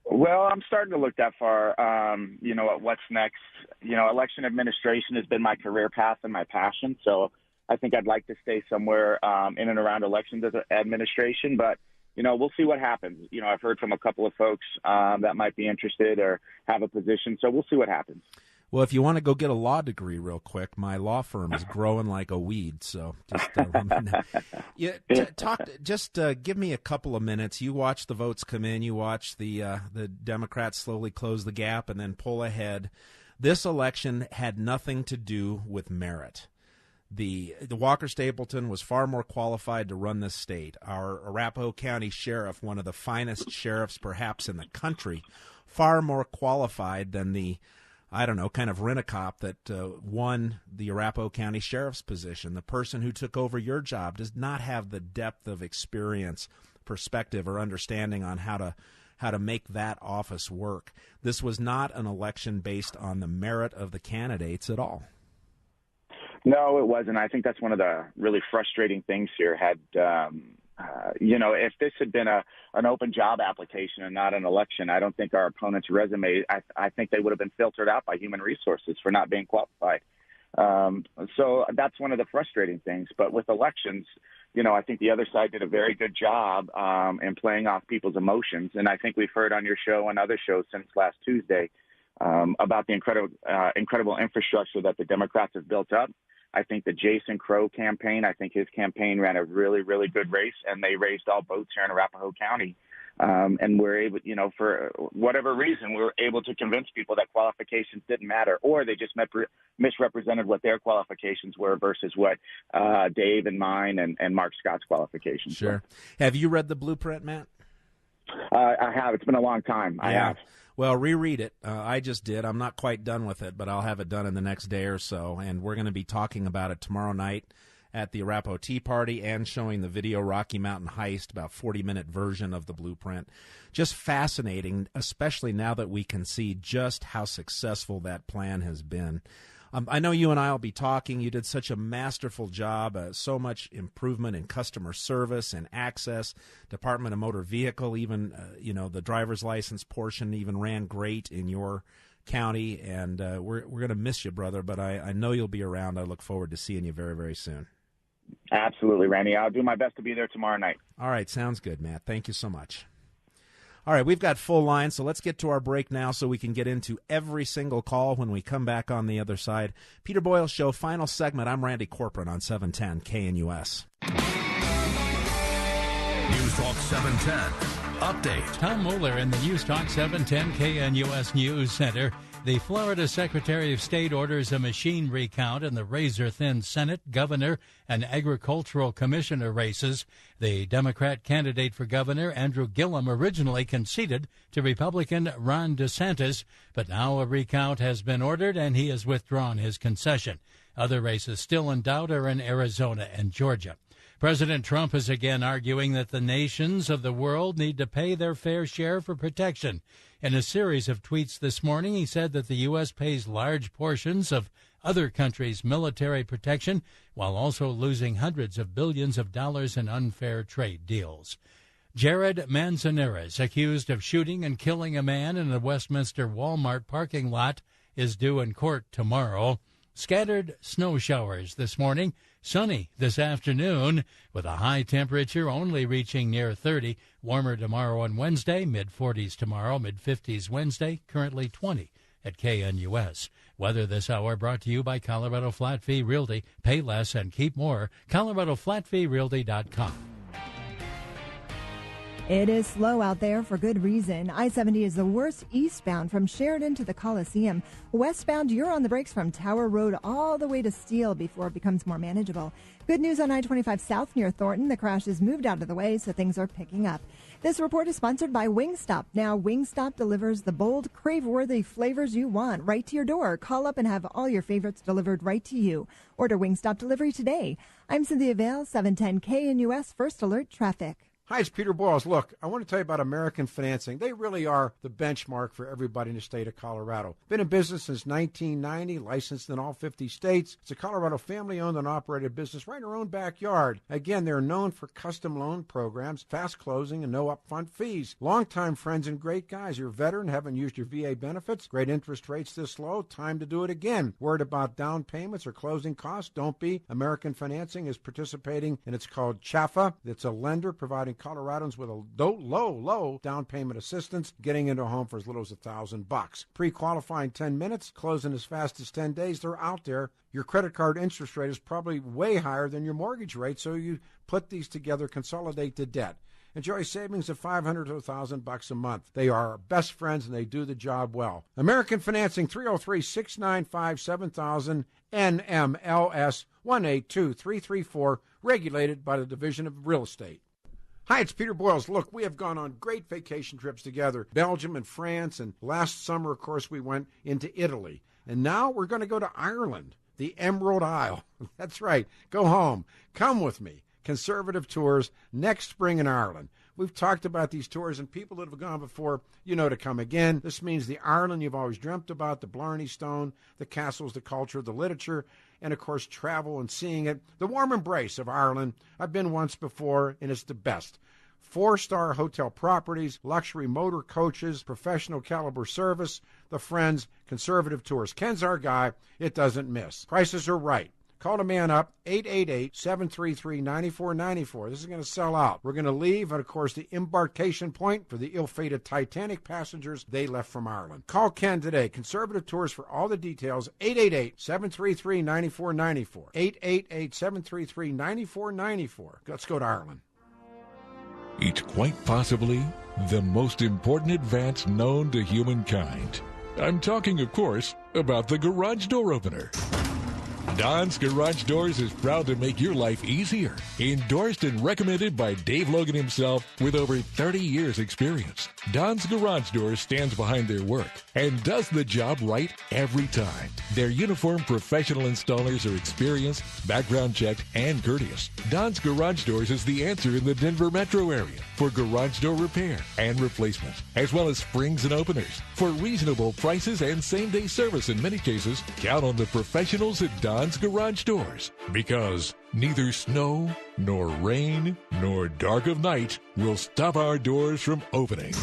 Well, I'm starting to look that far, at what's next. Election administration has been my career path and my passion, so I think I'd like to stay somewhere in and around elections administration, but, we'll see what happens. I've heard from a couple of folks that might be interested or have a position, so we'll see what happens. Well, if you want to go get a law degree real quick, my law firm is growing like a weed, so just let me know. Give me a couple of minutes. You watch the votes come in. You watch the Democrats slowly close the gap and then pull ahead. This election had nothing to do with merit. The Walker Stapleton was far more qualified to run this state. Our Arapahoe County sheriff, one of the finest sheriffs perhaps in the country, far more qualified than the kind of rent-a-cop that won the Arapahoe County Sheriff's position. The person who took over your job does not have the depth of experience, perspective, or understanding on how to make that office work. This was not an election based on the merit of the candidates at all. No, it wasn't. I think that's one of the really frustrating things here. If this had been an open job application and not an election, I don't think our opponents' resume, I think they would have been filtered out by human resources for not being qualified. So that's one of the frustrating things. But with elections, I think the other side did a very good job in playing off people's emotions. And I think we've heard on your show and other shows since last Tuesday about the incredible infrastructure that the Democrats have built up. I think the Jason Crow campaign, his campaign ran a really, really good race, and they raised all boats here in Arapahoe County. And we're able, for whatever reason, we were able to convince people that qualifications didn't matter, or they just misrepresented what their qualifications were versus what Dave and mine and Mark Scott's qualifications were. Have you read the blueprint, Matt? I have. It's been a long time. I have. Well, reread it. I just did. I'm not quite done with it, but I'll have it done in the next day or so, and we're going to be talking about it tomorrow night at the Arapahoe Tea Party and showing the video Rocky Mountain Heist, about 40-minute version of the blueprint. Just fascinating, especially now that we can see just how successful that plan has been. I know you and I will be talking. You did such a masterful job, so much improvement in customer service and access. Department of Motor Vehicle, even the driver's license portion even ran great in your county, and we're going to miss you, brother, but I know you'll be around. I look forward to seeing you very, very soon. Absolutely, Randy. I'll do my best to be there tomorrow night. All right, sounds good, Matt. Thank you so much. All right, we've got full lines, so let's get to our break now so we can get into every single call when we come back on the other side. Peter Boyles Show, final segment. I'm Randy Corporon on 710 KNUS. News Talk 710. Update. Tom Mueller in the News Talk 710 KNUS News Center. The Florida Secretary of State orders a machine recount in the razor-thin Senate, Governor, and Agricultural Commissioner races. The Democrat candidate for governor, Andrew Gillum, originally conceded to Republican Ron DeSantis, but now a recount has been ordered and he has withdrawn his concession. Other races still in doubt are in Arizona and Georgia. President Trump is again arguing that the nations of the world need to pay their fair share for protection. In a series of tweets this morning, he said that the U.S. pays large portions of other countries' military protection while also losing hundreds of billions of dollars in unfair trade deals. Jared Manzanares, accused of shooting and killing a man in a Westminster Walmart parking lot, is due in court tomorrow. Scattered snow showers this morning, sunny this afternoon, with a high temperature only reaching near 30. Warmer tomorrow and Wednesday, mid-40s tomorrow, mid-50s Wednesday, currently 20 at KNUS. Weather this hour brought to you by Colorado Flat Fee Realty. Pay less and keep more. ColoradoFlatFeeRealty.com. It is slow out there for good reason. I-70 is the worst eastbound from Sheridan to the Coliseum. Westbound, you're on the brakes from Tower Road all the way to Steele before it becomes more manageable. Good news on I-25 South near Thornton. The crash is moved out of the way, so things are picking up. This report is sponsored by Wingstop. Now, Wingstop delivers the bold, crave-worthy flavors you want right to your door. Call up and have all your favorites delivered right to you. Order Wingstop delivery today. I'm Cynthia Vale, 710 KNUS First Alert Traffic. Hi, it's Peter Boyles. Look, I want to tell you about American Financing. They really are the benchmark for everybody in the state of Colorado. Been in business since 1990, licensed in all 50 states. It's a Colorado family-owned and operated business right in our own backyard. Again, they're known for custom loan programs, fast closing, and no upfront fees. Longtime friends and great guys. You're a veteran, haven't used your VA benefits, great interest rates this low, time to do it again. Worried about down payments or closing costs? Don't be. American Financing is participating, and it's called CHAFA. It's a lender providing Coloradans with a low down payment assistance, getting into a home for as little as $1,000. Pre-qualifying 10 minutes, closing as fast as 10 days. They're out there. Your credit card interest rate is probably way higher than your mortgage rate, so you put these together, consolidate the debt. Enjoy savings of $500 to $1,000 a month. They are our best friends, and they do the job well. American Financing, 303-695-7000, NMLS 182334, regulated by the Division of Real Estate. Hi, it's Peter Boyles. Look, we have gone on great vacation trips together, Belgium and France, and last summer, of course, we went into Italy. And now we're going to go to Ireland, the Emerald Isle. That's right. Go home. Come with me. Conservative Tours next spring in Ireland. We've talked about these tours, and people that have gone before, to come again. This means the Ireland you've always dreamt about, the Blarney Stone, the castles, the culture, the literature, and, of course, travel and seeing it. The warm embrace of Ireland. I've been once before, and it's the best. 4-star hotel properties, luxury motor coaches, professional caliber service, the friends, Conservative Tours. Ken's our guy. It doesn't miss. Prices are right. Call the man up, 888-733-9494. This is going to sell out. We're going to leave, and, of course, the embarkation point for the ill-fated Titanic passengers they left from Ireland. Call Ken today. Conservative Tours for all the details, 888-733-9494. 888-733-9494. Let's go to Ireland. It's quite possibly the most important advance known to humankind. I'm talking, of course, about the garage door opener. Don's Garage Doors is proud to make your life easier. Endorsed and recommended by Dave Logan himself with over 30 years experience. Don's Garage Doors stands behind their work and does the job right every time. Their uniformed professional installers are experienced, background checked, and courteous. Don's Garage Doors is the answer in the Denver metro area for garage door repair and replacement, as well as springs and openers. For reasonable prices and same-day service in many cases, count on the professionals at Don's Garage Doors, because neither snow, nor rain, nor dark of night will stop our doors from opening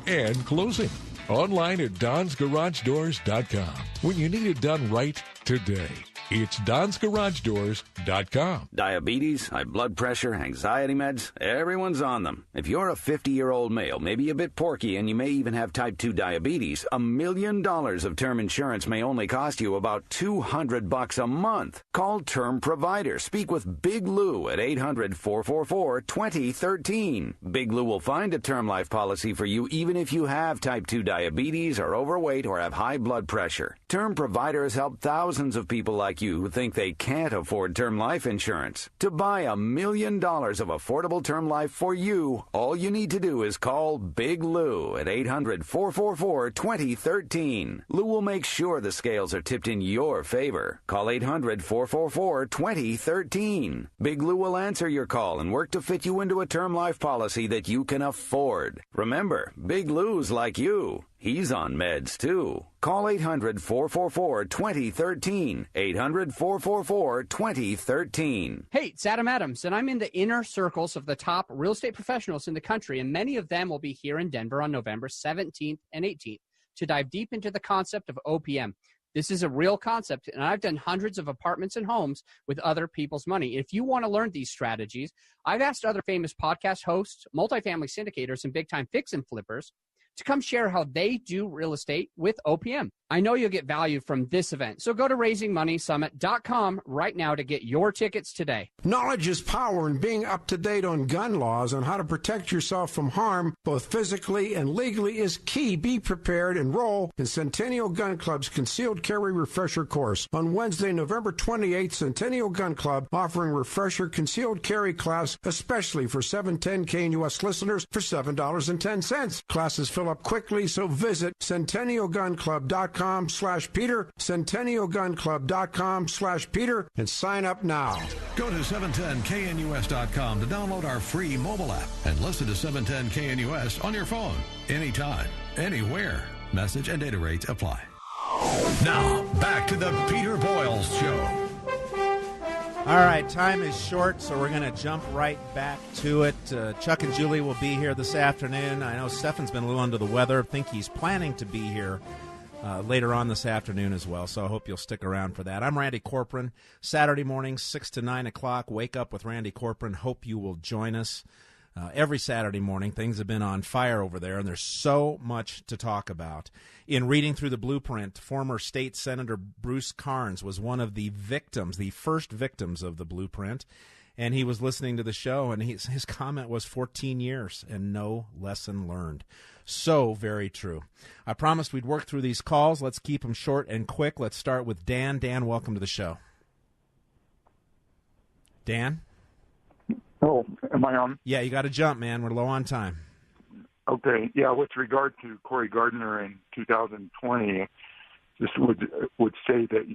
and closing. Online at donsgaragedoors.com. When you need it done right today, it's donsgaragedoors.com. Diabetes, high blood pressure, anxiety meds, everyone's on them. If you're a 50-year-old male, maybe a bit porky, and you may even have type 2 diabetes, $1 million of term insurance may only cost you about $200 a month. Call Term Provider. Speak with Big Lou at 800-444-2013. Big Lou will find a term life policy for you even if you have type 2 diabetes, are overweight, or have high blood pressure. Term Provider has helped thousands of people like you who think they can't afford term life insurance. To buy $1 million of affordable term life for you, all you need to do is call Big Lou at 800-444-2013. Lou will make sure the scales are tipped in your favor. Call 800-444-2013. Big Lou will answer your call and work to fit you into a term life policy that you can afford. Remember, Big Lou's like you. He's on meds, too. Call 800-444-2013. 800-444-2013. Hey, it's Adam Adams, and I'm in the inner circles of the top real estate professionals in the country, and many of them will be here in Denver on November 17th and 18th to dive deep into the concept of OPM. This is a real concept, and I've done hundreds of apartments and homes with other people's money. If you want to learn these strategies, I've asked other famous podcast hosts, multifamily syndicators, and big-time fix and flippers to come share how they do real estate with OPM. I know you'll get value from this event, so go to raisingmoneysummit.com right now to get your tickets today. Knowledge is power, and being up to date on gun laws and how to protect yourself from harm, both physically and legally, is key. Be prepared. Enroll in Centennial Gun Club's Concealed Carry Refresher course on Wednesday, November 28th. Centennial Gun Club offering refresher concealed carry class, especially for 710 KNUS listeners, for $7.10. Classes fill up quickly, so visit centennialgunclub.com/Peter, centennialgunclub.com/Peter, and sign up now. Go to 710knus.com to download our free mobile app and listen to 710 KNUS on your phone anytime, anywhere. Message and data rates apply. Now, back to the Peter Boyles Show. All right, time is short, so we're going to jump right back to it. Chuck and Julie will be here this afternoon. I know Stefan's been a little under the weather. I think he's planning to be here later on this afternoon as well, so I hope you'll stick around for that. I'm Randy Corporon. Saturday morning, 6 to 9 o'clock, Wake Up with Randy Corporon. Hope you will join us. Every Saturday morning, things have been on fire over there, and there's so much to talk about. In reading through the blueprint, former state senator Bruce Carnes was one of the victims, the first victims of the blueprint, and he was listening to the show, and his comment was 14 years and no lesson learned. So very true. I promised we'd work through these calls. Let's keep them short and quick. Let's start with Dan. Dan, welcome to the show. Dan? Oh, am I on? Yeah, you got to jump, man. We're low on time. Okay. Yeah, with regard to Cory Gardner in 2020, just would say that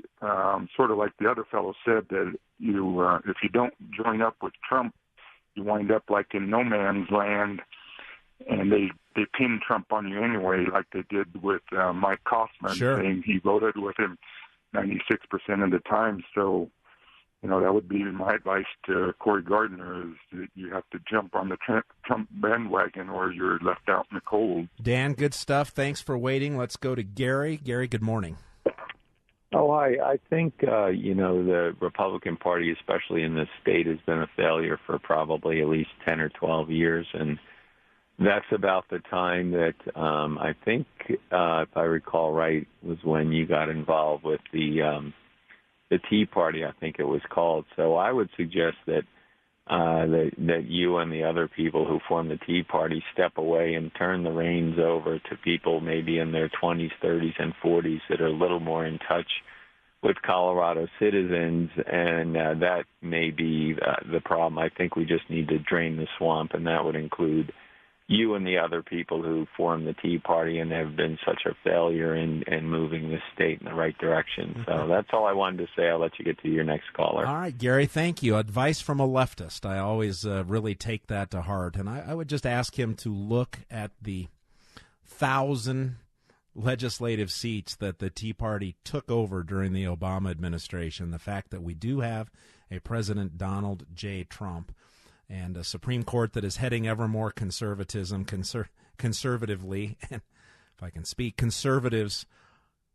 sort of like the other fellow said, that you if you don't join up with Trump, you wind up like in no man's land, and they pin Trump on you anyway, like they did with Mike Kaufman, saying he voted with him 96% of the time. So, that would be my advice to Cory Gardner, is that you have to jump on the Trump bandwagon or you're left out in the cold. Dan, good stuff. Thanks for waiting. Let's go to Gary. Gary, good morning. Oh, I think, the Republican Party, especially in this state, has been a failure for probably at least 10 or 12 years. And that's about the time that I think, if I recall right, was when you got involved with the Tea Party, I think it was called. So I would suggest that that you and the other people who form the Tea Party step away and turn the reins over to people maybe in their 20s, 30s, and 40s that are a little more in touch with Colorado citizens, and that may be the problem. I think we just need to drain the swamp, and that would include you and the other people who form the Tea Party and have been such a failure in moving the state in the right direction. So that's all I wanted to say. I'll let you get to your next caller. All right, Gary, thank you. Advice from a leftist. I always really take that to heart. And I would just ask him to look at the 1,000 legislative seats that the Tea Party took over during the Obama administration. The fact that we do have a President Donald J. Trump and a Supreme Court that is heading ever more conservatively. And if I can speak, conservatives,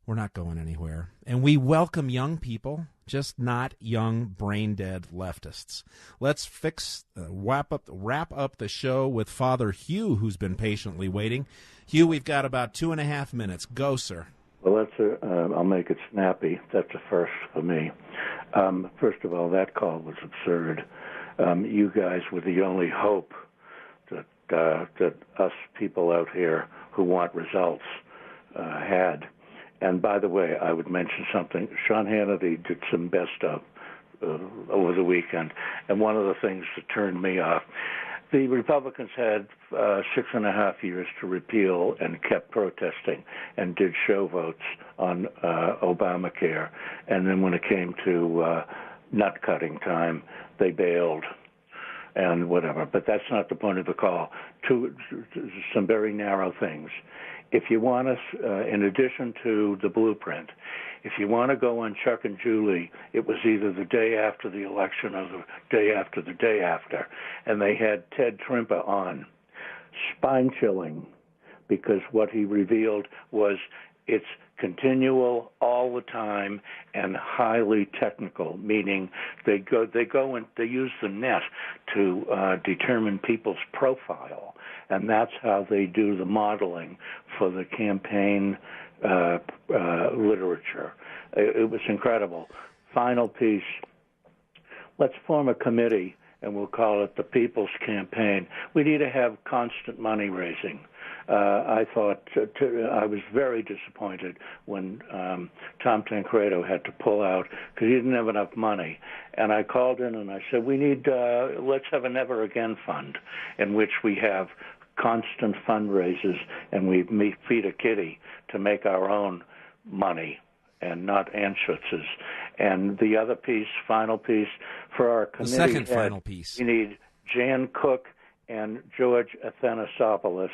we're not going anywhere. And we welcome young people, just not young, brain-dead leftists. Let's wrap up the show with Father Hugh, who's been patiently waiting. Hugh, we've got about 2.5 minutes. Go, sir. Well, I'll make it snappy. That's a first for me. First of all, that call was absurd. You guys were the only hope that us people out here who want results had. And by the way, I would mention something. Sean Hannity did some best of over the weekend, and one of the things that turned me off, the Republicans had 6.5 years to repeal and kept protesting and did show votes on Obamacare. And then when it came to nut-cutting time, they bailed and whatever. But that's not the point of the call. Some very narrow things. If you want us, in addition to the blueprint, if you want to go on Chuck and Julie, it was either the day after the election or the day after the day after, and they had Ted Trimpa on. Spine-chilling, because what he revealed was it's continual all the time and highly technical, meaning they go and they use the net to determine people's profile, and that's how they do the modeling for the campaign literature. It was incredible. Final piece. Let's form a committee, and we'll call it the People's Campaign. We need to have constant money raising. I thought I was very disappointed when Tom Tancredo had to pull out because he didn't have enough money. And I called in and I said, we need, let's have a Never Again fund in which we have constant fundraisers and we feed a kitty to make our own money and not Anschutz's. And the other piece, final piece, for our committee, the second final piece, we need Jan Cook and George Athanasopoulos.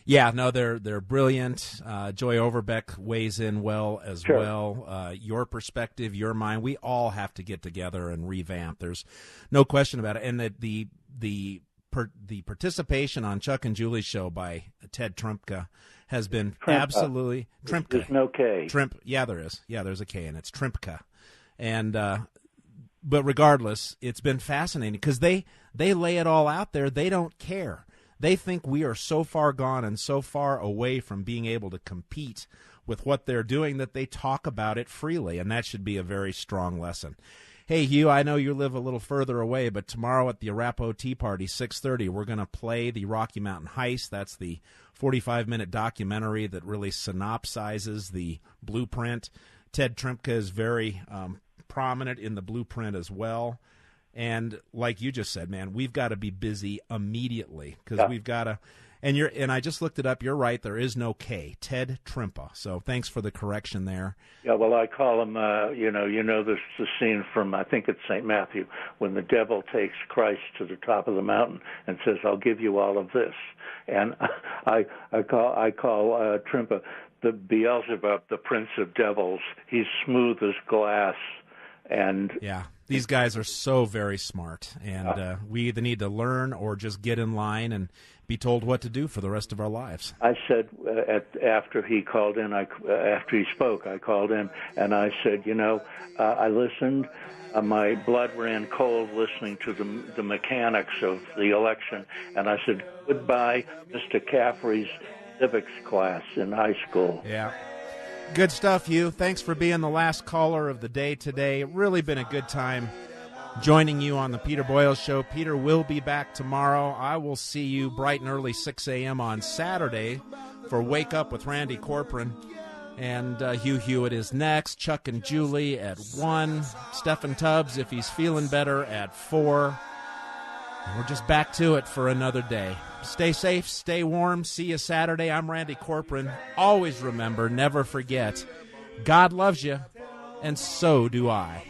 Yeah, no, they're brilliant. Joy Overbeck weighs in well as well. Your perspective, your mind, we all have to get together and revamp. There's no question about it. And the participation on Chuck and Julie's show by Ted Trimka has been absolutely Trimka. There's no K. Yeah, there is. Yeah, there's a K, and it's Trimka. And but regardless, it's been fascinating because they lay it all out there. They don't care. They think we are so far gone and so far away from being able to compete with what they're doing that they talk about it freely, and that should be a very strong lesson. Hey, Hugh, I know you live a little further away, but tomorrow at the Arapahoe Tea Party, 6:30, we're going to play the Rocky Mountain Heist. That's the 45-minute documentary that really synopsizes the blueprint. Ted Trimka is very prominent in the blueprint as well. And like you just said, man, we've got to be busy immediately because we've got to. And I just looked it up. You're right. There is no K. Ted Trimpa. So thanks for the correction there. Yeah, well, I call him. You know, the scene from I think it's St. Matthew when the devil takes Christ to the top of the mountain and says, "I'll give you all of this." And I call Trimpa the Beelzebub, the prince of devils. He's smooth as glass. And yeah, these guys are so very smart, and we either need to learn or just get in line and be told what to do for the rest of our lives. I said after he called in, after he spoke, I called in and I said, I listened. My blood ran cold listening to the mechanics of the election, and I said, goodbye, Mr. Caffrey's civics class in high school. Yeah. Good stuff, Hugh. Thanks for being the last caller of the day today. Really been a good time joining you on the Peter Boyles Show. Peter will be back tomorrow. I will see you bright and early 6 a.m. on Saturday for Wake Up with Randy Corporon. And Hugh Hewitt is next. Chuck and Julie at 1. Stephen Tubbs, if he's feeling better, at 4. And we're just back to it for another day. Stay safe, stay warm. See you Saturday. I'm Randy Corporon. Always remember, never forget, God loves you, and so do I.